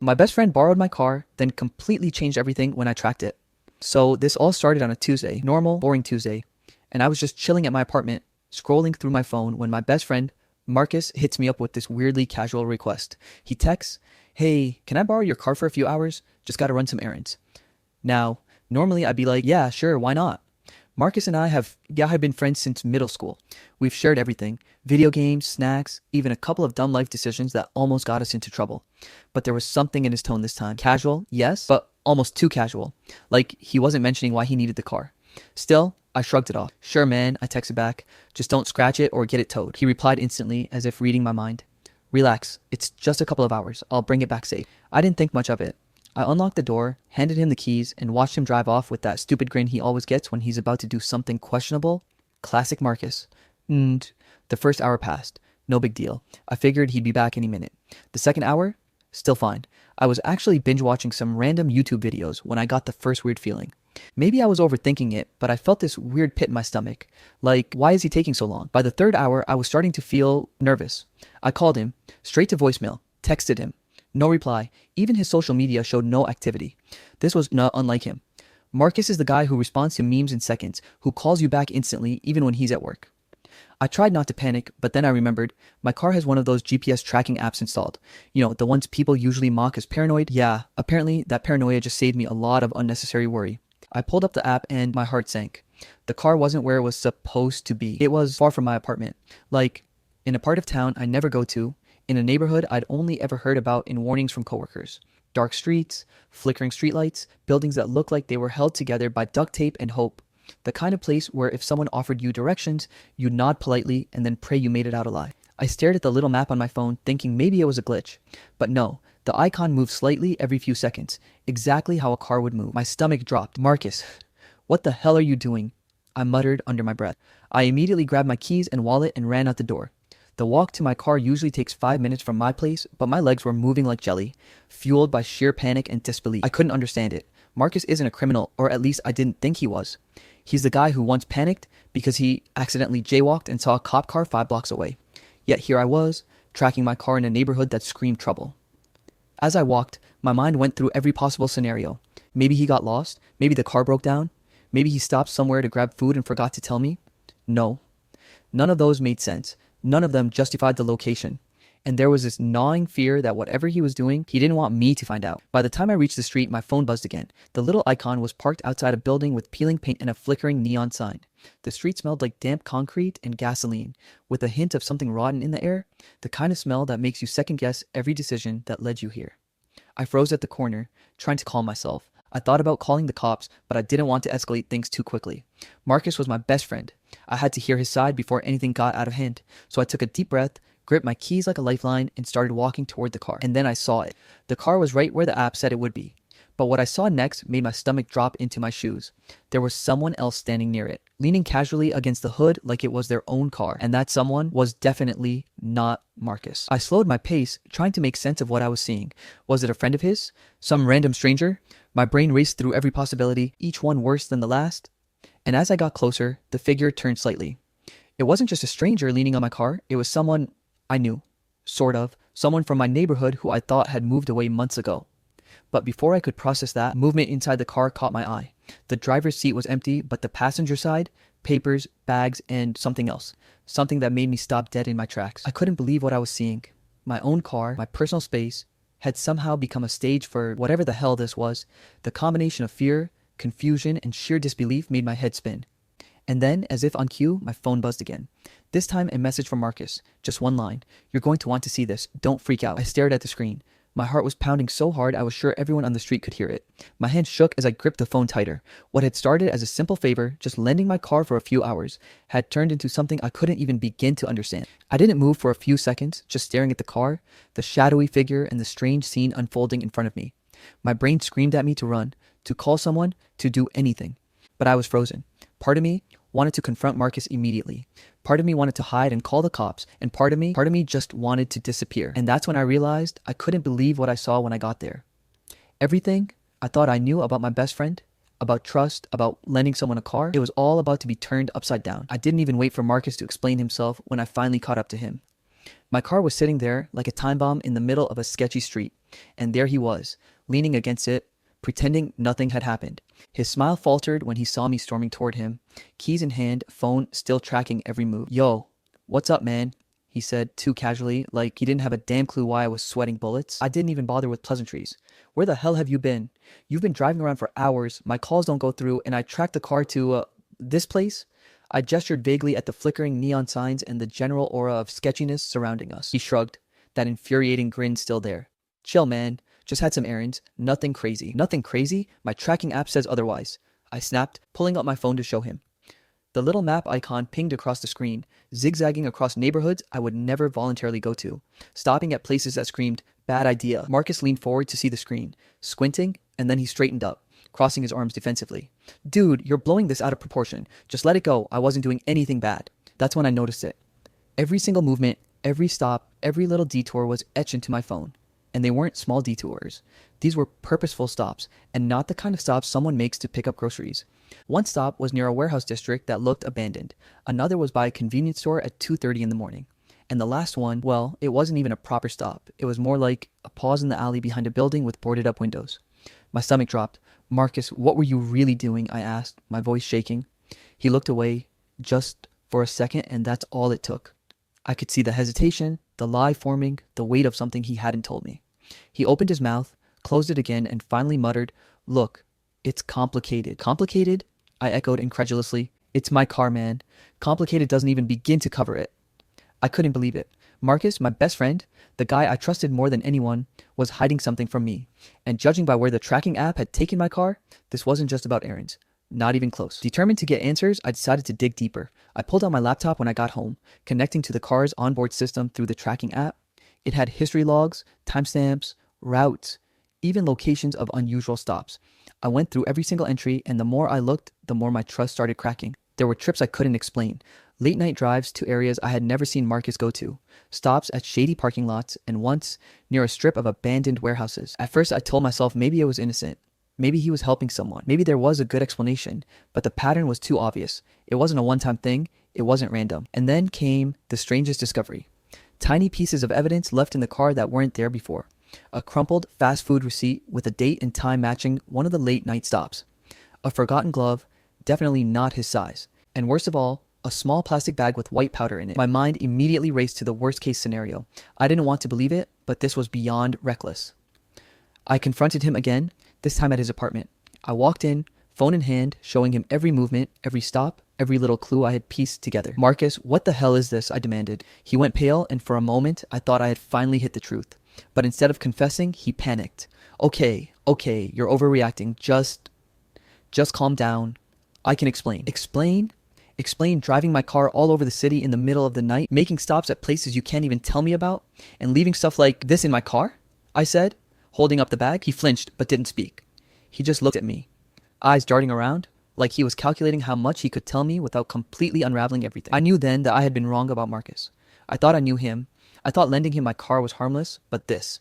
My best friend borrowed my car, then completely changed everything when I tracked it. So this all started on a Tuesday, normal, boring Tuesday, and I was just chilling at my apartment, scrolling through my phone when my best friend, Marcus, hits me up with this weirdly casual request. He texts, "Hey, can I borrow your car for a few hours? Just gotta run some errands." Now, normally I'd be like, "Yeah, sure, why not?" Marcus and I have been friends since middle school. We've shared everything: video games, snacks, even a couple of dumb life decisions that almost got us into trouble. But there was something in his tone this time. Casual, yes, but almost too casual. Like he wasn't mentioning why he needed the car. Still, I shrugged it off. "Sure, man," I texted back. "Just don't scratch it or get it towed." He replied instantly, as if reading my mind. "Relax, it's just a couple of hours. I'll bring it back safe." I didn't think much of it. I unlocked the door, handed him the keys, and watched him drive off with that stupid grin he always gets when he's about to do something questionable. Classic Marcus. And the first hour passed. No big deal. I figured he'd be back any minute. The second hour? Still fine. I was actually binge watching some random YouTube videos when I got the first weird feeling. Maybe I was overthinking it, but I felt this weird pit in my stomach. Like, why is he taking so long? By the third hour, I was starting to feel nervous. I called him, straight to voicemail, texted him. No reply. Even his social media showed no activity. This was not unlike him. Marcus is the guy who responds to memes in seconds, who calls you back instantly even when he's at work. I tried not to panic, but then I remembered my car has one of those GPS tracking apps installed. You know, the ones people usually mock as paranoid. Yeah, apparently that paranoia just saved me a lot of unnecessary worry. I pulled up the app and my heart sank. The car wasn't where it was supposed to be. It was far from my apartment. Like, in a part of town I never go to, in a neighborhood I'd only ever heard about in warnings from coworkers. Dark streets, flickering streetlights, buildings that looked like they were held together by duct tape and hope. The kind of place where if someone offered you directions, you'd nod politely and then pray you made it out alive. I stared at the little map on my phone, thinking maybe it was a glitch. But no, the icon moved slightly every few seconds, exactly how a car would move. My stomach dropped. "Marcus, what the hell are you doing?" I muttered under my breath. I immediately grabbed my keys and wallet and ran out the door. The walk to my car usually takes 5 minutes from my place, but my legs were moving like jelly, fueled by sheer panic and disbelief. I couldn't understand it. Marcus isn't a criminal, or at least I didn't think he was. He's the guy who once panicked because he accidentally jaywalked and saw a cop car 5 blocks away. Yet here I was, tracking my car in a neighborhood that screamed trouble. As I walked, my mind went through every possible scenario. Maybe he got lost. Maybe the car broke down. Maybe he stopped somewhere to grab food and forgot to tell me. No. None of those made sense. None of them justified the location. And there was this gnawing fear that whatever he was doing, he didn't want me to find out. By the time I reached the street, my phone buzzed again. The little icon was parked outside a building with peeling paint and a flickering neon sign. The street smelled like damp concrete and gasoline, with a hint of something rotten in the air, the kind of smell that makes you second guess every decision that led you here. I froze at the corner, trying to calm myself. I thought about calling the cops, but I didn't want to escalate things too quickly. Marcus was my best friend. I had to hear his side before anything got out of hand, so I took a deep breath, gripped my keys like a lifeline, and started walking toward the car. And then I saw it. The car was right where the app said it would be. But what I saw next made my stomach drop into my shoes. There was someone else standing near it, leaning casually against the hood like it was their own car, and that someone was definitely not Marcus. I slowed my pace, trying to make sense of what I was seeing. Was it a friend of his? Some random stranger? My brain raced through every possibility, each one worse than the last. And as I got closer, the figure turned slightly. It wasn't just a stranger leaning on my car, it was someone I knew. Sort of. Someone from my neighborhood who I thought had moved away months ago. But before I could process that, movement inside the car caught my eye. The driver's seat was empty, but the passenger side, papers, bags, and something else. Something that made me stop dead in my tracks. I couldn't believe what I was seeing. My own car, my personal space, had somehow become a stage for whatever the hell this was. The combination of fear, confusion, and sheer disbelief made my head spin. And then, as if on cue, my phone buzzed again. This time, a message from Marcus. Just one line. "You're going to want to see this. Don't freak out." I stared at the screen. My heart was pounding so hard I was sure everyone on the street could hear it. My hand shook as I gripped the phone tighter. What had started as a simple favor, just lending my car for a few hours, had turned into something I couldn't even begin to understand. I didn't move for a few seconds, just staring at the car, the shadowy figure, and the strange scene unfolding in front of me. My brain screamed at me to run, to call someone, to do anything. But I was frozen. Part of me wanted to confront Marcus immediately. Part of me wanted to hide and call the cops, and part of me just wanted to disappear. And that's when I realized I couldn't believe what I saw when I got there. Everything I thought I knew about my best friend, about trust, about lending someone a car, it was all about to be turned upside down. I didn't even wait for Marcus to explain himself when I finally caught up to him. My car was sitting there like a time bomb in the middle of a sketchy street, and there he was, leaning against it, pretending nothing had happened. His smile faltered when he saw me storming toward him, keys in hand, phone still tracking every move. "Yo, what's up, man?" he said too casually, like he didn't have a damn clue why I was sweating bullets. I didn't even bother with pleasantries. "Where the hell have you been? You've been driving around for hours, my calls don't go through, and I tracked the car to, this place?" I gestured vaguely at the flickering neon signs and the general aura of sketchiness surrounding us. He shrugged, that infuriating grin still there. "Chill, man. Just had some errands. Nothing crazy." "Nothing crazy? My tracking app says otherwise," I snapped, pulling up my phone to show him. The little map icon pinged across the screen, zigzagging across neighborhoods I would never voluntarily go to, stopping at places that screamed, "Bad idea." Marcus leaned forward to see the screen, squinting, and then he straightened up, crossing his arms defensively. "Dude, you're blowing this out of proportion. Just let it go. I wasn't doing anything bad." That's when I noticed it. Every single movement, every stop, every little detour was etched into my phone. And they weren't small detours. These were purposeful stops, and not the kind of stops someone makes to pick up groceries. One stop was near a warehouse district that looked abandoned. Another was by a convenience store at 2:30 in the morning. And the last one, well, it wasn't even a proper stop. It was more like a pause in the alley behind a building with boarded up windows. My stomach dropped. "Marcus, what were you really doing?" I asked, my voice shaking. He looked away, just for a second, and that's all it took. I could see the hesitation, the lie forming, the weight of something he hadn't told me. He opened his mouth, closed it again, and finally muttered, "Look, it's complicated." "Complicated?" I echoed incredulously. "It's my car, man. Complicated doesn't even begin to cover it." I couldn't believe it. Marcus, my best friend, the guy I trusted more than anyone, was hiding something from me. And judging by where the tracking app had taken my car, this wasn't just about errands. Not even close. Determined to get answers, I decided to dig deeper. I pulled out my laptop when I got home, connecting to the car's onboard system through the tracking app. It had history logs, timestamps, routes, even locations of unusual stops. I went through every single entry, and the more I looked, the more my trust started cracking. There were trips I couldn't explain, late night drives to areas I had never seen Marcus go to, stops at shady parking lots, and once near a strip of abandoned warehouses. At first I told myself maybe it was innocent. Maybe he was helping someone. Maybe there was a good explanation, but the pattern was too obvious. It wasn't a one-time thing. It wasn't random. And then came the strangest discovery. Tiny pieces of evidence left in the car that weren't there before. A crumpled fast food receipt with a date and time matching one of the late night stops. A forgotten glove, definitely not his size. And worst of all, a small plastic bag with white powder in it. My mind immediately raced to the worst case scenario. I didn't want to believe it, but this was beyond reckless. I confronted him again, this time at his apartment. I walked in, phone in hand, showing him every movement, every stop, every little clue I had pieced together. "Marcus, what the hell is this?" I demanded. He went pale, and for a moment, I thought I had finally hit the truth. But instead of confessing, he panicked. Okay, you're overreacting. Just calm down. I can explain." "Explain?" "Explain driving my car all over the city in the middle of the night, making stops at places you can't even tell me about, and leaving stuff like this in my car?" I said, holding up the bag. He flinched, but didn't speak. He just looked at me, eyes darting around, like he was calculating how much he could tell me without completely unraveling everything. I knew then that I had been wrong about Marcus. I thought I knew him. I thought lending him my car was harmless, but this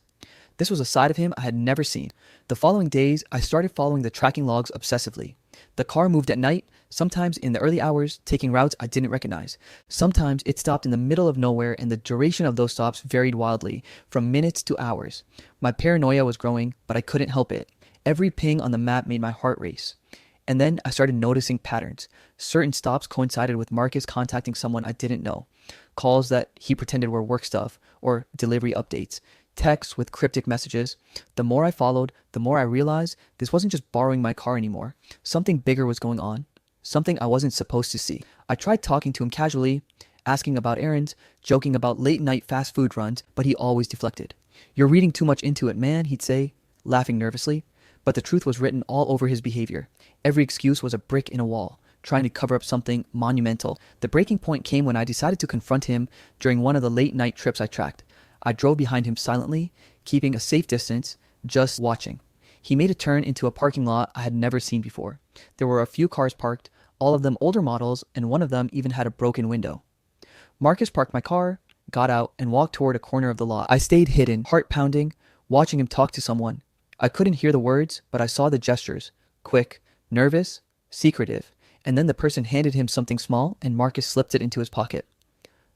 was a side of him I had never seen. The following days, I started following the tracking logs obsessively. The car moved at night, sometimes in the early hours, taking routes I didn't recognize. Sometimes it stopped in the middle of nowhere, and the duration of those stops varied wildly, from minutes to hours. My paranoia was growing, but I couldn't help it. Every ping on the map made my heart race. And then I started noticing patterns. Certain stops coincided with Marcus contacting someone I didn't know. Calls that he pretended were work stuff, or delivery updates. Texts with cryptic messages. The more I followed, the more I realized this wasn't just borrowing my car anymore. Something bigger was going on. Something I wasn't supposed to see. I tried talking to him casually, asking about errands, joking about late night fast food runs, but he always deflected. "You're reading too much into it, man," he'd say, laughing nervously. But the truth was written all over his behavior. Every excuse was a brick in a wall, trying to cover up something monumental. The breaking point came when I decided to confront him during one of the late night trips I tracked. I drove behind him silently, keeping a safe distance, just watching. He made a turn into a parking lot I had never seen before. There were a few cars parked, all of them older models, and one of them even had a broken window. Marcus parked my car, got out, and walked toward a corner of the lot. I stayed hidden, heart pounding, watching him talk to someone. I couldn't hear the words, but I saw the gestures. Quick, nervous, secretive. And then the person handed him something small, and Marcus slipped it into his pocket.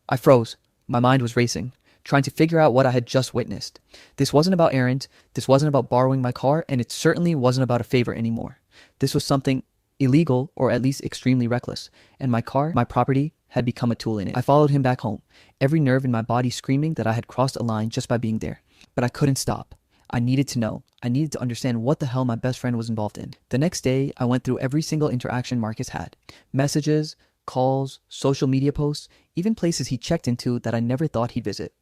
I froze. My mind was racing. trying to figure out what I had just witnessed. This wasn't about errands, this wasn't about borrowing my car, and it certainly wasn't about a favor anymore. This was something illegal, or at least extremely reckless, and my car, my property, had become a tool in it. I followed him back home, every nerve in my body screaming that I had crossed a line just by being there. But I couldn't stop. I needed to know. I needed to understand what the hell my best friend was involved in. The next day, I went through every single interaction Marcus had. Messages, calls, social media posts, even places he checked into that I never thought he'd visit.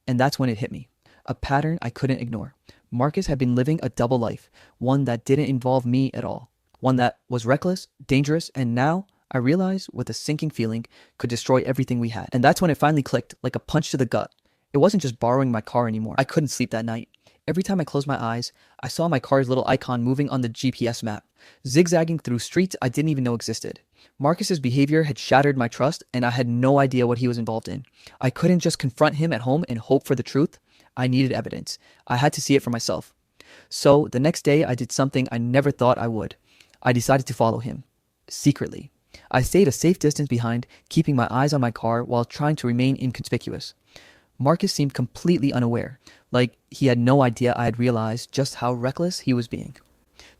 And that's when it hit me. A pattern I couldn't ignore. Marcus had been living a double life, one that didn't involve me at all. One that was reckless, dangerous, and now I realized with a sinking feeling could destroy everything we had. And that's when it finally clicked, like a punch to the gut. It wasn't just borrowing my car anymore. I couldn't sleep that night. Every time I closed my eyes, I saw my car's little icon moving on the GPS map, zigzagging through streets I didn't even know existed. Marcus's behavior had shattered my trust, and I had no idea what he was involved in. I couldn't just confront him at home and hope for the truth. I needed evidence. I had to see it for myself. So the next day, I did something I never thought I would. I decided to follow him. Secretly. I stayed a safe distance behind, keeping my eyes on my car while trying to remain inconspicuous. Marcus seemed completely unaware, like he had no idea I had realized just how reckless he was being.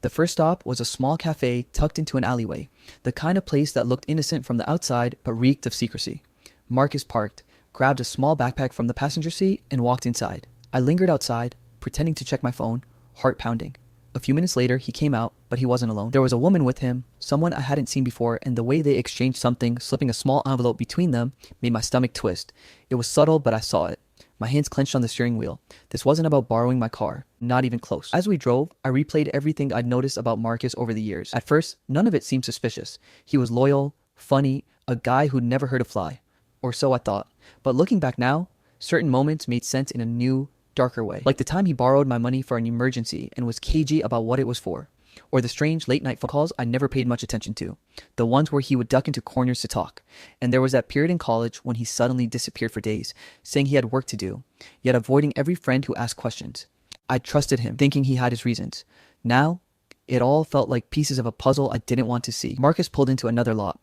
The first stop was a small cafe tucked into an alleyway, the kind of place that looked innocent from the outside but reeked of secrecy. Marcus parked, grabbed a small backpack from the passenger seat, and walked inside. I lingered outside, pretending to check my phone, heart pounding. A few minutes later, he came out, but he wasn't alone. There was a woman with him, someone I hadn't seen before, and the way they exchanged something, slipping a small envelope between them, made my stomach twist. It was subtle, but I saw it. My hands clenched on the steering wheel. This wasn't about borrowing my car, not even close. As we drove, I replayed everything I'd noticed about Marcus over the years. At first, none of it seemed suspicious. He was loyal, funny, a guy who'd never hurt a fly. Or so I thought. But looking back now, certain moments made sense in a new, darker way. Like the time he borrowed my money for an emergency and was cagey about what it was for. Or the strange late-night phone calls I never paid much attention to. The ones where he would duck into corners to talk. And there was that period in college when he suddenly disappeared for days, saying he had work to do, yet avoiding every friend who asked questions. I trusted him, thinking he had his reasons. Now, it all felt like pieces of a puzzle I didn't want to see. Marcus pulled into another lot.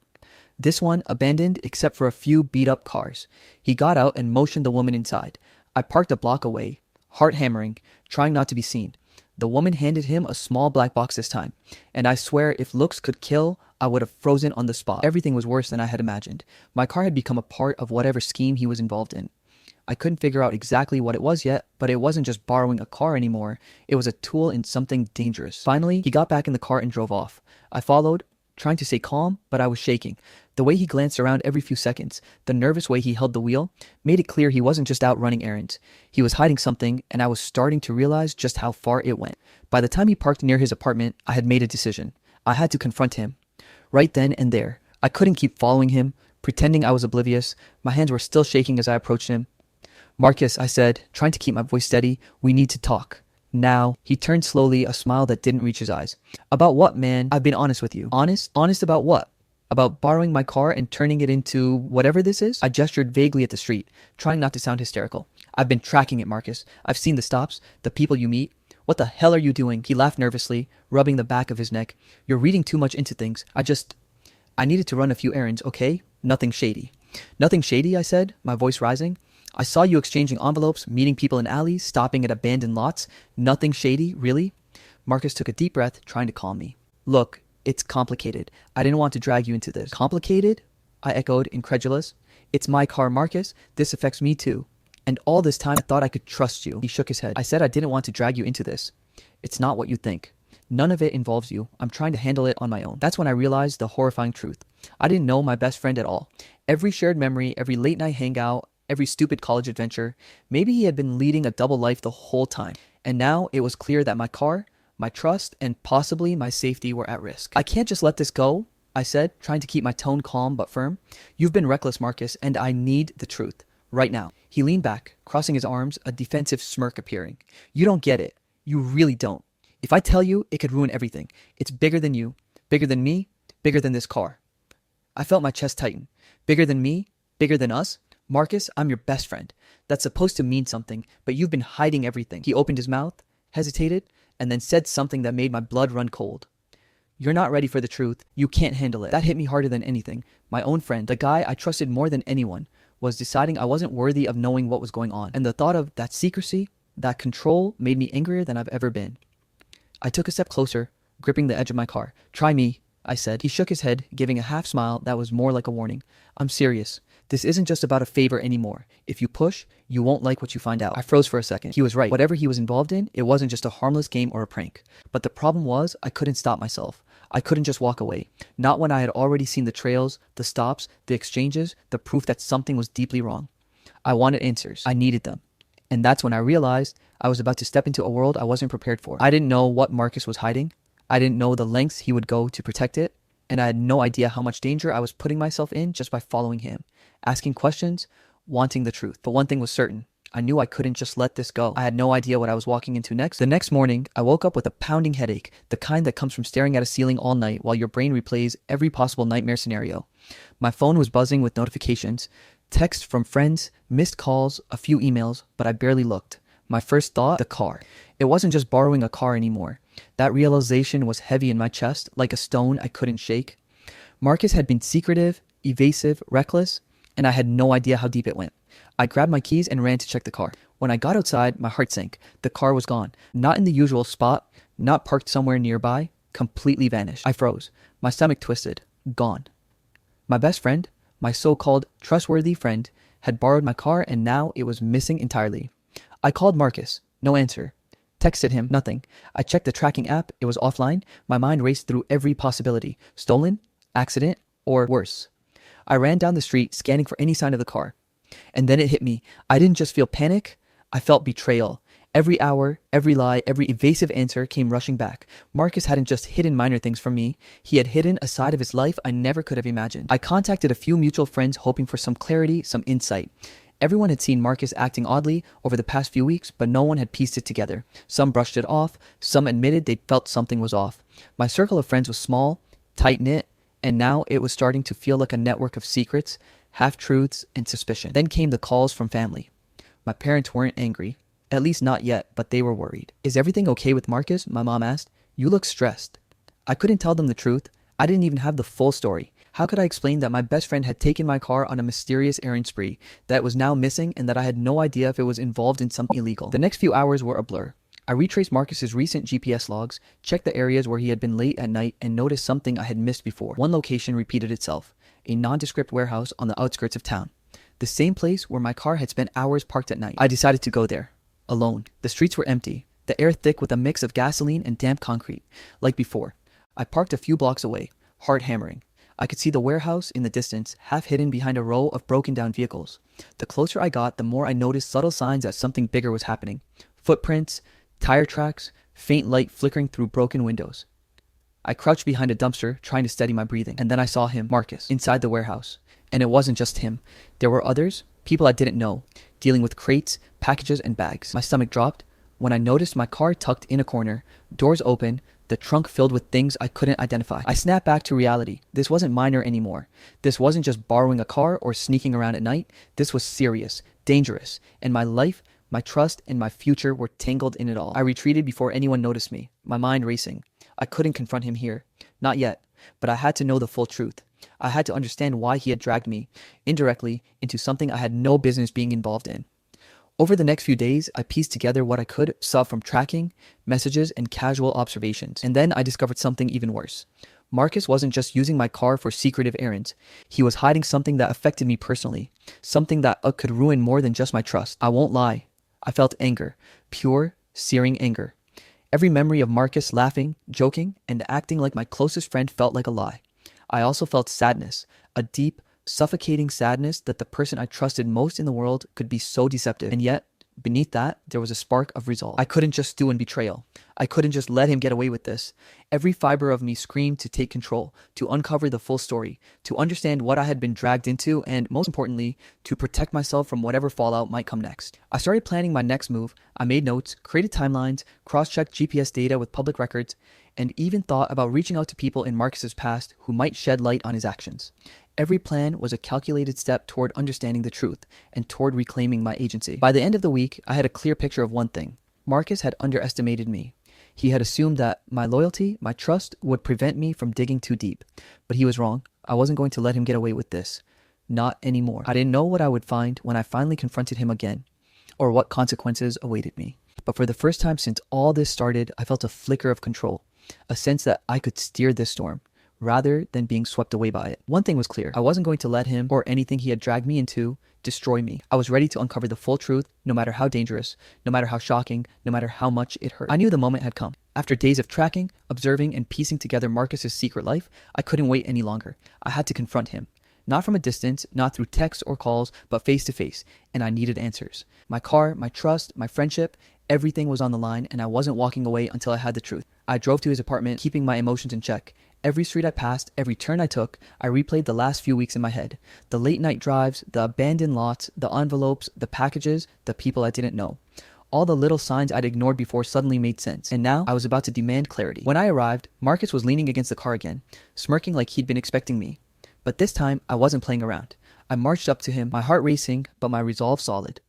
This one abandoned except for a few beat-up cars. He got out and motioned the woman inside. I parked a block away, heart hammering, trying not to be seen. The woman handed him a small black box this time, and I swear if looks could kill, I would have frozen on the spot. Everything was worse than I had imagined. My car had become a part of whatever scheme he was involved in. I couldn't figure out exactly what it was yet, but it wasn't just borrowing a car anymore. It was a tool in something dangerous. Finally, he got back in the car and drove off. I followed, trying to stay calm, but I was shaking. The way he glanced around every few seconds, the nervous way he held the wheel, made it clear he wasn't just out running errands. He was hiding something, and I was starting to realize just how far it went. By the time he parked near his apartment, I had made a decision. I had to confront him. Right then and there. I couldn't keep following him, pretending I was oblivious. My hands were still shaking as I approached him. "Marcus," I said, trying to keep my voice steady, "we need to talk. Now." He turned slowly, a smile that didn't reach his eyes. "About what, man? I've been honest with you." "Honest? Honest about what? About borrowing my car and turning it into whatever this is?" I gestured vaguely at the street, trying not to sound hysterical. "I've been tracking it, Marcus. I've seen the stops, the people you meet. What the hell are you doing?" He laughed nervously, rubbing the back of his neck. "You're reading too much into things. I needed to run a few errands, okay? Nothing shady." "Nothing shady," I said, my voice rising. "I saw you exchanging envelopes, meeting people in alleys, stopping at abandoned lots. Nothing shady, really?" Marcus took a deep breath, trying to calm me. "Look, it's complicated. I didn't want to drag you into this." "Complicated?" I echoed, incredulous. "It's my car, Marcus. This affects me too. And all this time I thought I could trust you." He shook his head. "I said I didn't want to drag you into this. It's not what you think. None of it involves you. I'm trying to handle it on my own." That's when I realized the horrifying truth. I didn't know my best friend at all. Every shared memory, every late night hangout, every stupid college adventure, maybe he had been leading a double life the whole time. And now it was clear that my car, my trust, and possibly my safety were at risk. "I can't just let this go," I said, trying to keep my tone calm but firm. "You've been reckless, Marcus, and I need the truth. Right now." He leaned back, crossing his arms, a defensive smirk appearing. "You don't get it. You really don't. If I tell you, it could ruin everything. It's bigger than you, bigger than me, bigger than this car." I felt my chest tighten. Bigger than me? Bigger than us? "Marcus, I'm your best friend. That's supposed to mean something, but you've been hiding everything." He opened his mouth, hesitated, and then said something that made my blood run cold. "You're not ready for the truth. You can't handle it." That hit me harder than anything. My own friend, the guy I trusted more than anyone, was deciding I wasn't worthy of knowing what was going on. And the thought of that secrecy, that control, made me angrier than I've ever been. I took a step closer, gripping the edge of my car. "Try me," I said. He shook his head, giving a half smile that was more like a warning. "I'm serious. This isn't just about a favor anymore. If you push, you won't like what you find out." I froze for a second. He was right. Whatever he was involved in, it wasn't just a harmless game or a prank. But the problem was, I couldn't stop myself. I couldn't just walk away. Not when I had already seen the trails, the stops, the exchanges, the proof that something was deeply wrong. I wanted answers. I needed them. And that's when I realized I was about to step into a world I wasn't prepared for. I didn't know what Marcus was hiding. I didn't know the lengths he would go to protect it. And I had no idea how much danger I was putting myself in just by following him, asking questions, wanting the truth. But one thing was certain. I knew I couldn't just let this go. I had no idea what I was walking into next. The next morning, I woke up with a pounding headache, the kind that comes from staring at a ceiling all night while your brain replays every possible nightmare scenario. My phone was buzzing with notifications, texts from friends, missed calls, a few emails, but I barely looked. My first thought, the car. It wasn't just borrowing a car anymore. That realization was heavy in my chest, like a stone I couldn't shake. Marcus had been secretive, evasive, reckless, and I had no idea how deep it went. I grabbed my keys and ran to check the car. When I got outside, my heart sank. The car was gone. Not in the usual spot, not parked somewhere nearby, completely vanished. I froze. My stomach twisted. Gone. My best friend, my so-called trustworthy friend, had borrowed my car and now it was missing entirely. I called Marcus. No answer. Texted him. Nothing. I checked the tracking app. It was offline. My mind raced through every possibility. Stolen, accident, or worse. I ran down the street, scanning for any sign of the car. And then it hit me. I didn't just feel panic. I felt betrayal. Every hour, every lie, every evasive answer came rushing back. Marcus hadn't just hidden minor things from me. He had hidden a side of his life I never could have imagined. I contacted a few mutual friends hoping for some clarity, some insight. Everyone had seen Marcus acting oddly over the past few weeks, but no one had pieced it together. Some brushed it off. Some admitted they felt something was off. My circle of friends was small, tight-knit, and now it was starting to feel like a network of secrets, half-truths, and suspicion. Then came the calls from family. My parents weren't angry. At least not yet, but they were worried. "Is everything okay with Marcus?" my mom asked. "You look stressed." I couldn't tell them the truth. I didn't even have the full story. How could I explain that my best friend had taken my car on a mysterious errand spree, that it was now missing, and that I had no idea if it was involved in something illegal? The next few hours were a blur. I retraced Marcus's recent GPS logs, checked the areas where he had been late at night, and noticed something I had missed before. One location repeated itself, a nondescript warehouse on the outskirts of town. The same place where my car had spent hours parked at night. I decided to go there, alone. The streets were empty, the air thick with a mix of gasoline and damp concrete. Like before, I parked a few blocks away, heart hammering. I could see the warehouse in the distance, half hidden behind a row of broken down vehicles. The closer I got, the more I noticed subtle signs that something bigger was happening. Footprints, tire tracks, faint light flickering through broken windows. I crouched behind a dumpster, trying to steady my breathing. And then I saw him, Marcus, inside the warehouse. And it wasn't just him. There were others, people I didn't know, dealing with crates, packages, and bags. My stomach dropped when I noticed my car tucked in a corner, doors open, the trunk filled with things I couldn't identify. I snapped back to reality. This wasn't minor anymore. This wasn't just borrowing a car or sneaking around at night. This was serious, dangerous, and my life, my trust, and my future were tangled in it all. I retreated before anyone noticed me, my mind racing. I couldn't confront him here. Not yet, but I had to know the full truth. I had to understand why he had dragged me, indirectly, into something I had no business being involved in. Over the next few days, I pieced together what I could, saw from tracking, messages, and casual observations. And then I discovered something even worse. Marcus wasn't just using my car for secretive errands. He was hiding something that affected me personally. Something that could ruin more than just my trust. I won't lie. I felt anger. Pure, searing anger. Every memory of Marcus laughing, joking, and acting like my closest friend felt like a lie. I also felt sadness. A deep, suffocating sadness that the person I trusted most in the world could be so deceptive. And yet, beneath that, there was a spark of resolve. I couldn't just stew in betrayal. I couldn't just let him get away with this. Every fiber of me screamed to take control, to uncover the full story, to understand what I had been dragged into, and most importantly, to protect myself from whatever fallout might come next. I started planning my next move. I made notes, created timelines, cross-checked GPS data with public records, and even thought about reaching out to people in Marcus's past who might shed light on his actions. Every plan was a calculated step toward understanding the truth and toward reclaiming my agency. By the end of the week, I had a clear picture of one thing. Marcus had underestimated me. He had assumed that my loyalty, my trust, would prevent me from digging too deep. But he was wrong. I wasn't going to let him get away with this. Not anymore. I didn't know what I would find when I finally confronted him again, or what consequences awaited me. But for the first time since all this started, I felt a flicker of control, a sense that I could steer this storm, rather than being swept away by it. One thing was clear. I wasn't going to let him, or anything he had dragged me into, destroy me. I was ready to uncover the full truth, no matter how dangerous, no matter how shocking, no matter how much it hurt. I knew the moment had come. After days of tracking, observing, and piecing together Marcus's secret life, I couldn't wait any longer. I had to confront him. Not from a distance, not through text or calls, but face to face, and I needed answers. My car, my trust, my friendship, everything was on the line, and I wasn't walking away until I had the truth. I drove to his apartment, keeping my emotions in check. Every street I passed, every turn I took, I replayed the last few weeks in my head. The late night drives, the abandoned lots, the envelopes, the packages, the people I didn't know. All the little signs I'd ignored before suddenly made sense, and now I was about to demand clarity. When I arrived, Marcus was leaning against the car again, smirking like he'd been expecting me. But this time, I wasn't playing around. I marched up to him, my heart racing, but my resolve solid.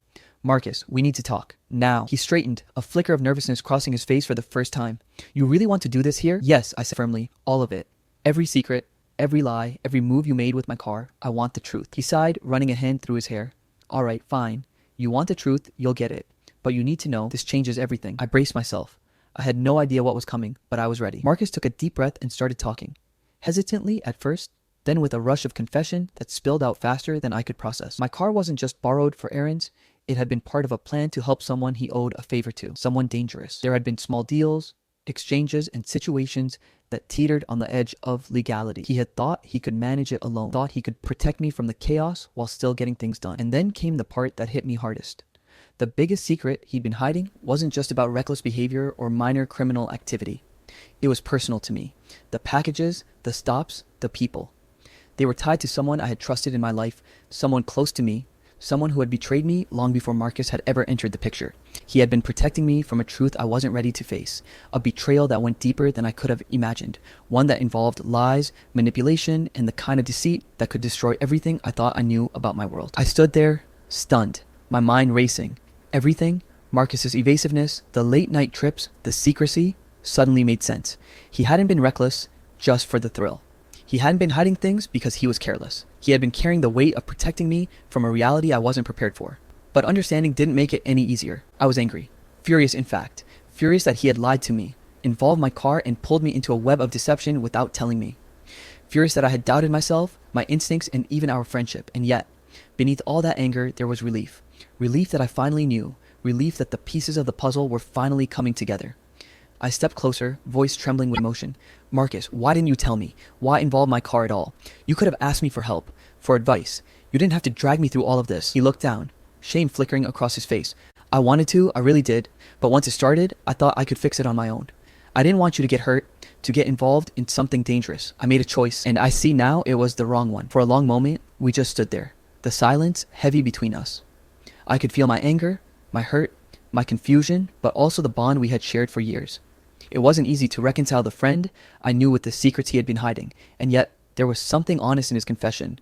Marcus, we need to talk. Now. He straightened, a flicker of nervousness crossing his face for the first time. You really want to do this here? Yes, I said firmly. All of it. Every secret, every lie, every move you made with my car. I want the truth. He sighed, running a hand through his hair. All right, fine. You want the truth, you'll get it. But you need to know this changes everything. I braced myself. I had no idea what was coming, but I was ready. Marcus took a deep breath and started talking. Hesitantly at first, then with a rush of confession that spilled out faster than I could process. My car wasn't just borrowed for errands. It had been part of a plan to help someone he owed a favor to, someone dangerous. There had been small deals, exchanges, and situations that teetered on the edge of legality. He had thought he could manage it alone, thought he could protect me from the chaos while still getting things done. And then came the part that hit me hardest. The biggest secret he'd been hiding wasn't just about reckless behavior or minor criminal activity. It was personal to me. The packages, the stops, the people. They were tied to someone I had trusted in my life, someone close to me, someone who had betrayed me long before Marcus had ever entered the picture. He had been protecting me from a truth I wasn't ready to face, a betrayal that went deeper than I could have imagined, one that involved lies, manipulation, and the kind of deceit that could destroy everything I thought I knew about my world. I stood there, stunned, my mind racing. Everything, Marcus's evasiveness, the late night trips, the secrecy, suddenly made sense. He hadn't been reckless just for the thrill. He hadn't been hiding things because he was careless. He had been carrying the weight of protecting me from a reality I wasn't prepared for. But understanding didn't make it any easier. I was angry. Furious, in fact. Furious that he had lied to me, involved my car, and pulled me into a web of deception without telling me. Furious that I had doubted myself, my instincts, and even our friendship. And yet, beneath all that anger, there was relief. Relief that I finally knew. Relief that the pieces of the puzzle were finally coming together. I stepped closer, voice trembling with emotion. Marcus, why didn't you tell me? Why involve my car at all? You could have asked me for help, for advice. You didn't have to drag me through all of this. He looked down, shame flickering across his face. I wanted to, I really did. But once it started, I thought I could fix it on my own. I didn't want you to get hurt, to get involved in something dangerous. I made a choice, and I see now it was the wrong one. For a long moment, we just stood there, the silence heavy between us. I could feel my anger, my hurt, my confusion, but also the bond we had shared for years. It wasn't easy to reconcile the friend I knew with the secrets he had been hiding, and yet there was something honest in his confession,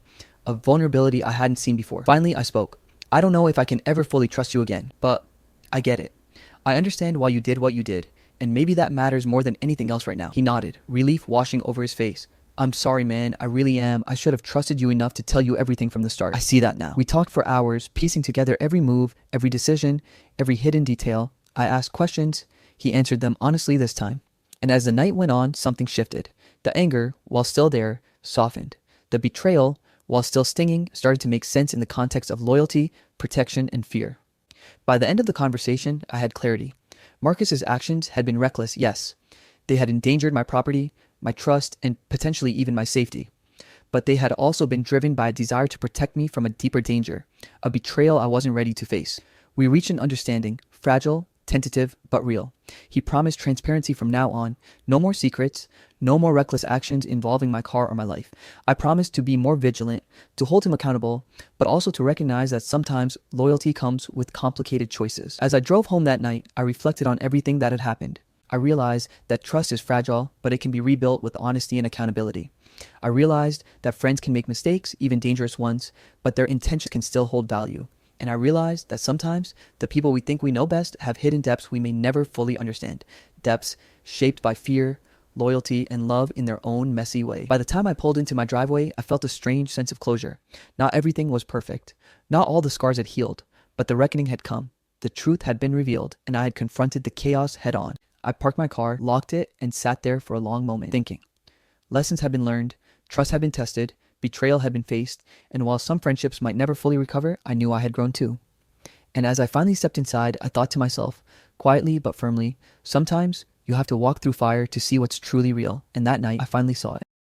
a vulnerability I hadn't seen before. Finally, I spoke. I don't know if I can ever fully trust you again, but I get it. I understand why you did what you did, and maybe that matters more than anything else right now. He nodded, relief washing over his face. I'm sorry, man. I really am. I should have trusted you enough to tell you everything from the start. I see that now. We talked for hours, piecing together every move, every decision, every hidden detail. I asked questions. He answered them honestly this time. And as the night went on, something shifted. The anger, while still there, softened. The betrayal, while still stinging, started to make sense in the context of loyalty, protection, and fear. By the end of the conversation, I had clarity. Marcus's actions had been reckless, yes. They had endangered my property, my trust, and potentially even my safety. But they had also been driven by a desire to protect me from a deeper danger, a betrayal I wasn't ready to face. We reached an understanding, fragile, tentative, but real. He promised transparency from now on, no more secrets, no more reckless actions involving my car or my life. I promised to be more vigilant, to hold him accountable, but also to recognize that sometimes loyalty comes with complicated choices. As I drove home that night, I reflected on everything that had happened. I realized that trust is fragile, but it can be rebuilt with honesty and accountability. I realized that friends can make mistakes, even dangerous ones, but their intentions can still hold value. And I realized that sometimes the people we think we know best have hidden depths we may never fully understand. Depths shaped by fear, loyalty, and love in their own messy way. By the time I pulled into my driveway, I felt a strange sense of closure. Not everything was perfect. Not all the scars had healed, but the reckoning had come. The truth had been revealed, and I had confronted the chaos head on. I parked my car, locked it, and sat there for a long moment, thinking. Lessons had been learned, trust had been tested, betrayal had been faced, and while some friendships might never fully recover, I knew I had grown too. And as I finally stepped inside, I thought to myself, quietly but firmly, sometimes you have to walk through fire to see what's truly real. And that night, I finally saw it.